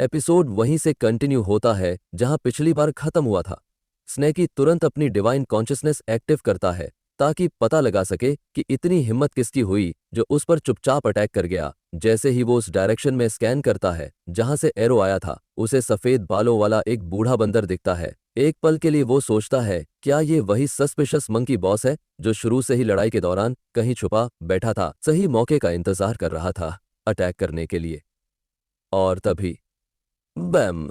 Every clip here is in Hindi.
एपिसोड वहीं से कंटिन्यू होता है जहां पिछली बार खत्म हुआ था। स्नेकी तुरंत अपनी डिवाइन कॉन्शियसनेस एक्टिव करता है ताकि पता लगा सके कि इतनी हिम्मत किसकी हुई जो उस पर चुपचाप अटैक कर गया। जैसे ही वो उस डायरेक्शन में स्कैन करता है जहां से एरो आया था, उसे सफेद बालों वाला एक बूढ़ा बंदर दिखता है। एक पल के लिए वो सोचता है क्या ये वही सस्पिशस मंकी बॉस है जो शुरू से ही लड़ाई के दौरान कहीं छुपा बैठा था, सही मौके का इंतजार कर रहा था अटैक करने के लिए। और तभी बैम,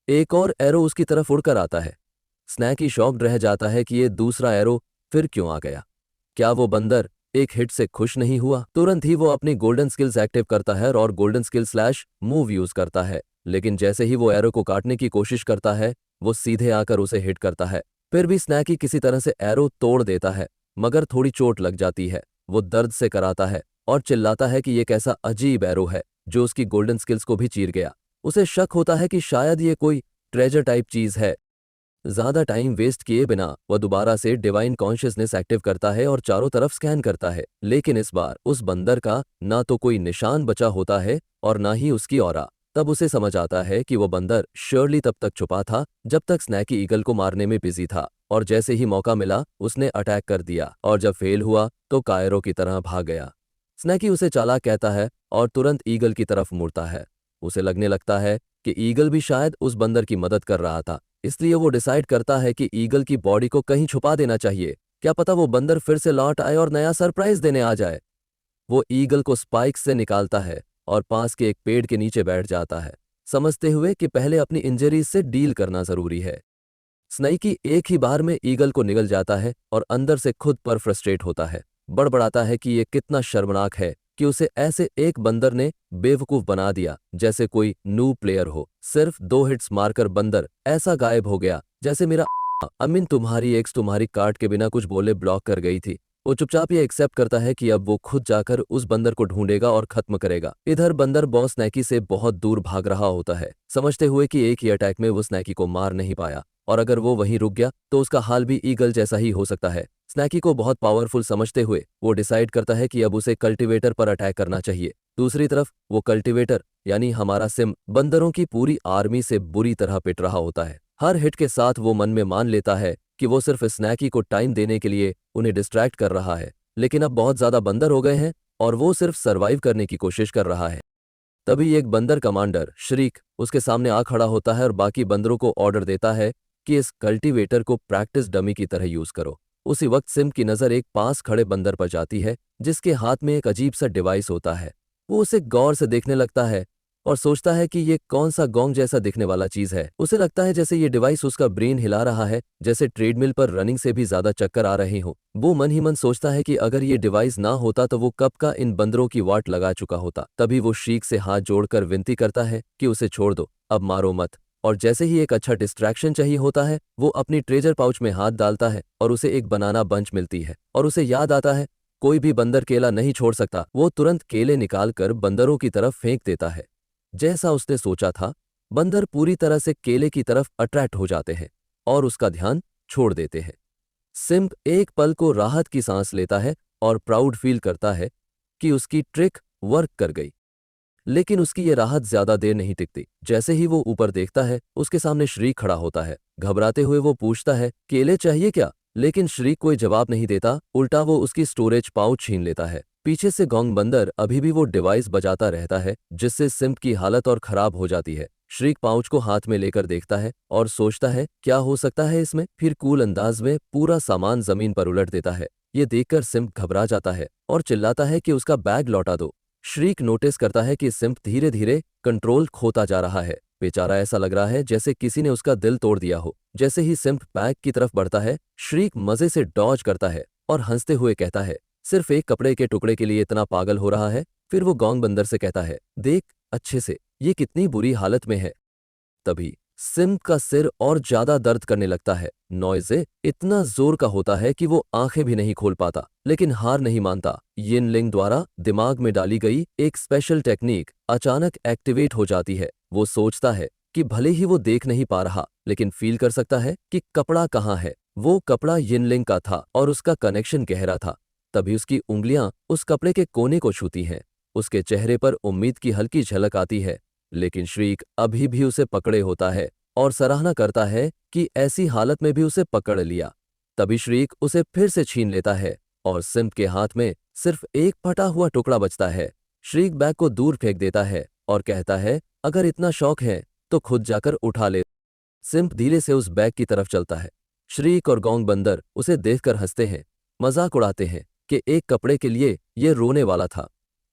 एक और एरो उसकी तरफ उड़कर आता है। स्नैकी शॉक्ड रह जाता है कि ये दूसरा एरो फिर क्यों आ गया। क्या वो बंदर एक हिट से खुश नहीं हुआ? तुरंत ही वो अपनी गोल्डन स्किल्स एक्टिव करता है और golden skill slash move use करता है। लेकिन जैसे ही वो एरो को काटने की कोशिश करता है, वो सीधे आकर उसे हिट करता है। फिर भी स्नैकी किसी तरह से एरो तोड़ देता है, मगर थोड़ी चोट लग जाती है। वो दर्द से कराता है और चिल्लाता है कि ये कैसा अजीब एरो है जो उसकी गोल्डन स्किल्स को भी चीर गया। उसे शक होता है कि शायद ये कोई ट्रेजर टाइप चीज है। ज्यादा टाइम वेस्ट किए बिना वह दोबारा से डिवाइन कॉन्शियसनेस एक्टिव करता है और चारों तरफ स्कैन करता है। लेकिन इस बार उस बंदर का ना तो कोई निशान बचा होता है और ना ही उसकी ऑरा। तब उसे समझ आता है कि वो बंदर श्योरली तब तक छुपा था जब तक स्नैकी ईगल को मारने में बिजी था, और जैसे ही मौका मिला उसने अटैक कर दिया, और जब फेल हुआ तो कायरों की तरह भाग गया। स्नैकी उसे चालाक कहता है और तुरंत ईगल की तरफ मुड़ता है। उसे लगने लगता है कि ईगल भी शायद उस बंदर की मदद कर रहा था, इसलिए वो डिसाइड करता है कि ईगल की बॉडी को कहीं छुपा देना चाहिए। क्या पता वो बंदर फिर से लौट आए और नया सरप्राइज देने आ जाए। वो ईगल को स्पाइक्स से निकालता है और पास के एक पेड़ के नीचे बैठ जाता है, समझते हुए कि पहले अपनी इंजरीज से डील करना जरूरी है। स्नेकी एक ही बार में ईगल को निगल जाता है और अंदर से खुद पर फ्रस्ट्रेट होता है। बड़बड़ाता है कि ये कितना शर्मनाक है कि उसे ऐसे एक बंदर ने बेवकूफ बना दिया, जैसे कोई न्यू प्लेयर हो। सिर्फ 2 हिट्स मारकर बंदर ऐसा गायब हो गया जैसे मेरा अमीन तुम्हारी एक्स तुम्हारी कार्ड के बिना कुछ बोले ब्लॉक कर गई थी। वो चुपचाप ये एक्सेप्ट करता है कि अब वो खुद जाकर उस बंदर को ढूंढेगा और खत्म करेगा। इधर बंदर बॉस स्नैकी से बहुत दूर भाग रहा होता है, समझते हुए कि एक ही अटैक में वो स्नैकी को मार नहीं पाया, और अगर वो वहीं रुक गया तो उसका हाल भी ईगल जैसा ही हो सकता है। स्नैकी को बहुत पावरफुल समझते हुए वो डिसाइड करता है कि अब उसे कल्टीवेटर पर अटैक करना चाहिए। दूसरी तरफ वो कल्टीवेटर यानी हमारा सिम बंदरों की पूरी आर्मी से बुरी तरह पिट रहा होता है। हर हिट के साथ वो मन में मान लेता है कि वो सिर्फ स्नैकी को टाइम देने के लिए उन्हें डिस्ट्रैक्ट कर रहा है, लेकिन अब बहुत ज्यादा बंदर हो गए हैं और वो सिर्फ सर्वाइव करने की कोशिश कर रहा है। तभी एक बंदर कमांडर श्रीक उसके सामने आ खड़ा होता है और बाकी बंदरों को ऑर्डर देता है कि इस कल्टीवेटर को प्रैक्टिस डमी की तरह यूज करो। उसी वक्त सिम की नजर एक पास खड़े बंदर पर जाती है जिसके हाथ में एक अजीब सा डिवाइस होता है। वो उसे गौर से देखने लगता है और सोचता है कि ये कौन सा गोंग जैसा दिखने वाला चीज है। उसे लगता है जैसे ये डिवाइस उसका ब्रेन हिला रहा है, जैसे ट्रेडमिल पर रनिंग से भी ज्यादा चक्कर आ रहे हो। वो मन ही मन सोचता है कि अगर ये डिवाइस ना होता तो वो कब का इन बंदरों की वाट लगा चुका होता। तभी वो शीख से हाथ जोड़कर विनती करता है कि उसे छोड़ दो, अब मारो मत। और जैसे ही एक अच्छा डिस्ट्रैक्शन चाहिए होता है, वो अपनी ट्रेजर पाउच में हाथ डालता है और उसे एक बनाना बंच मिलती है, और उसे याद आता है कोई भी बंदर केला नहीं छोड़ सकता। वो तुरंत केले निकालकर बंदरों की तरफ फेंक देता है। जैसा उसने सोचा था, बंदर पूरी तरह से केले की तरफ अट्रैक्ट हो जाते हैं और उसका ध्यान छोड़ देते हैं। सिम्प एक पल को राहत की सांस लेता है और प्राउड फील करता है कि उसकी ट्रिक वर्क कर गई। लेकिन उसकी ये राहत ज्यादा देर नहीं टिकती। जैसे ही वो ऊपर देखता है, उसके सामने श्रीक खड़ा होता है। घबराते हुए वो पूछता है केले चाहिए क्या, लेकिन श्रीक कोई जवाब नहीं देता, उल्टा वो उसकी स्टोरेज पाउच छीन लेता है। पीछे से गोंग बंदर अभी भी वो डिवाइस बजाता रहता है जिससे सिम्प की हालत और खराब हो जाती है। श्रीक पाउच को हाथ में लेकर देखता है और सोचता है क्या हो सकता है इसमें, फिर कूल अंदाज में पूरा सामान जमीन पर उलट देता है। ये देखकर सिम्प घबरा जाता है और चिल्लाता है कि उसका बैग लौटा दो। श्रीक नोटिस करता है कि सिम्प धीरे धीरे कंट्रोल खोता जा रहा है। बेचारा ऐसा लग रहा है जैसे किसी ने उसका दिल तोड़ दिया हो। जैसे ही सिम्प बैग की तरफ बढ़ता है, श्रीक मजे से डॉज करता है और हंसते हुए कहता है सिर्फ एक कपड़े के टुकड़े के लिए इतना पागल हो रहा है। फिर वो गोंग बंदर से कहता है देख अच्छे से, ये कितनी बुरी हालत में है। तभी सिम्प का सिर और ज्यादा दर्द करने लगता है। नॉइज़े इतना जोर का होता है कि वो आंखें भी नहीं खोल पाता, लेकिन हार नहीं मानता। यिनलिंग द्वारा दिमाग में डाली गई एक स्पेशल टेक्निक अचानक एक्टिवेट हो जाती है। वो सोचता है कि भले ही वो देख नहीं पा रहा, लेकिन फील कर सकता है कि कपड़ा कहाँ है। वो कपड़ा यिनलिंग का था और उसका कनेक्शन गहरा था। तभी उसकी उंगलियां उस कपड़े के कोने को छूती हैं। उसके चेहरे पर उम्मीद की हल्की झलक आती है, लेकिन श्रीक अभी भी उसे पकड़े होता है और सराहना करता है कि ऐसी हालत में भी उसे पकड़ लिया। तभी श्रीक उसे फिर से छीन लेता है और सिम्प के हाथ में सिर्फ एक फटा हुआ टुकड़ा बचता है। श्रीक बैग को दूर फेंक देता है और कहता है, अगर इतना शौक है तो खुद जाकर उठा ले। सिम्प धीरे से उस बैग की तरफ चलता है। श्रीक और गोंग बंदर उसे देखकर हंसते हैं, मजाक उड़ाते हैं कि एक कपड़े के लिए ये रोने वाला था।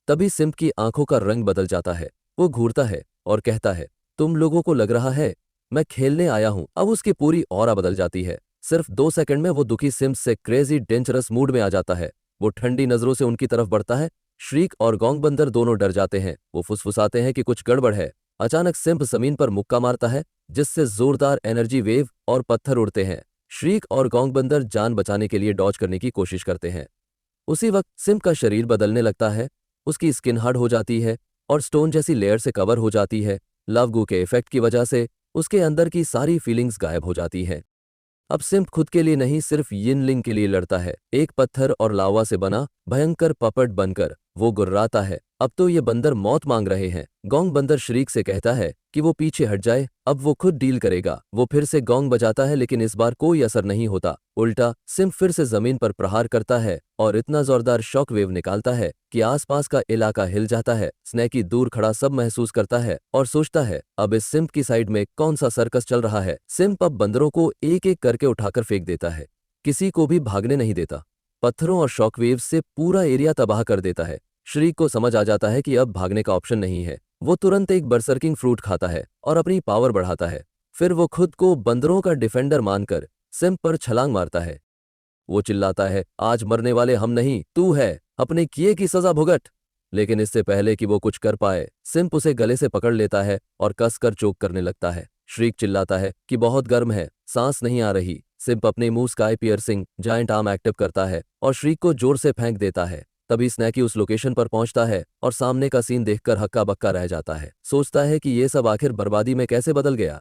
तभी सिम्प की आंखों का रंग बदल जाता है। वो घूरता है और कहता है, तुम लोगों को लग रहा है मैं खेलने आया हूं। अब उसकी पूरी ऑरा बदल जाती है। सिर्फ 2 सेकंड में वो दुखी सिम्प से क्रेजी डेंजरस मूड में आ जाता है। वो ठंडी नजरों से उनकी तरफ बढ़ता है। श्रीक और गोंग बंदर दोनों डर जाते हैं। वो फुसफुसाते हैं कि कुछ गड़बड़ है। अचानक सिम्प जमीन पर मुक्का मारता है, जिससे जोरदार एनर्जी वेव और पत्थर उड़ते हैं। श्रीक और गोंग बंदर जान बचाने के लिए डॉज करने की कोशिश करते हैं। उसी वक्त सिम्प का शरीर बदलने लगता है। उसकी स्किन हार्ड हो जाती है और स्टोन जैसी लेयर से कवर हो जाती है। लव गू के इफेक्ट की वजह से उसके अंदर की सारी फीलिंग्स गायब हो जाती हैं। अब सिम्प खुद के लिए नहीं, सिर्फ यिनलिंग के लिए लड़ता है। एक पत्थर और लावा से बना भयंकर पपट बनकर वो गुर्राता है। अब तो ये बंदर मौत मांग रहे हैं। गोंग बंदर श्रीक से कहता है कि वो पीछे हट जाए, अब वो खुद डील करेगा। वो फिर से गोंग बजाता है, लेकिन इस बार कोई असर नहीं होता। उल्टा सिम्प फिर से जमीन पर प्रहार करता है और इतना जोरदार शॉक वेव निकालता है कि आसपास का इलाका हिल जाता है। स्नैकी दूर खड़ा सब महसूस करता है और सोचता है, अब इस सिम्प की साइड में कौन सा सर्कस चल रहा है। सिम्प अब बंदरों को एक एक करके उठाकर फेंक देता है, किसी को भी भागने नहीं देता। पत्थरों और शॉक वेव से पूरा एरिया तबाह कर देता है। श्रीक को समझ आ जाता है कि अब भागने का ऑप्शन नहीं है। वो तुरंत एक बरसर्किंग फ्रूट खाता है और अपनी पावर बढ़ाता है। फिर वो खुद को बंदरों का डिफेंडर मानकर सिम्प पर छलांग मारता है। वो चिल्लाता है, आज मरने वाले हम नहीं, तू है, अपने किए की सजा भुगत। लेकिन इससे पहले कि वो कुछ कर पाए, सिम्प उसे गले से पकड़ लेता है और कसकर चोक करने लगता है। श्रीक चिल्लाता है कि बहुत गर्म है, सांस नहीं आ रही। सिम्प अपने मुंह sky piercing giant arm active करता है और श्रीक को जोर से फेंक देता है। तभी स्नैकी उस लोकेशन पर पहुंचता है और सामने का सीन देखकर हक्का बक्का रह जाता है। सोचता है कि ये सब आखिर बर्बादी में कैसे बदल गया।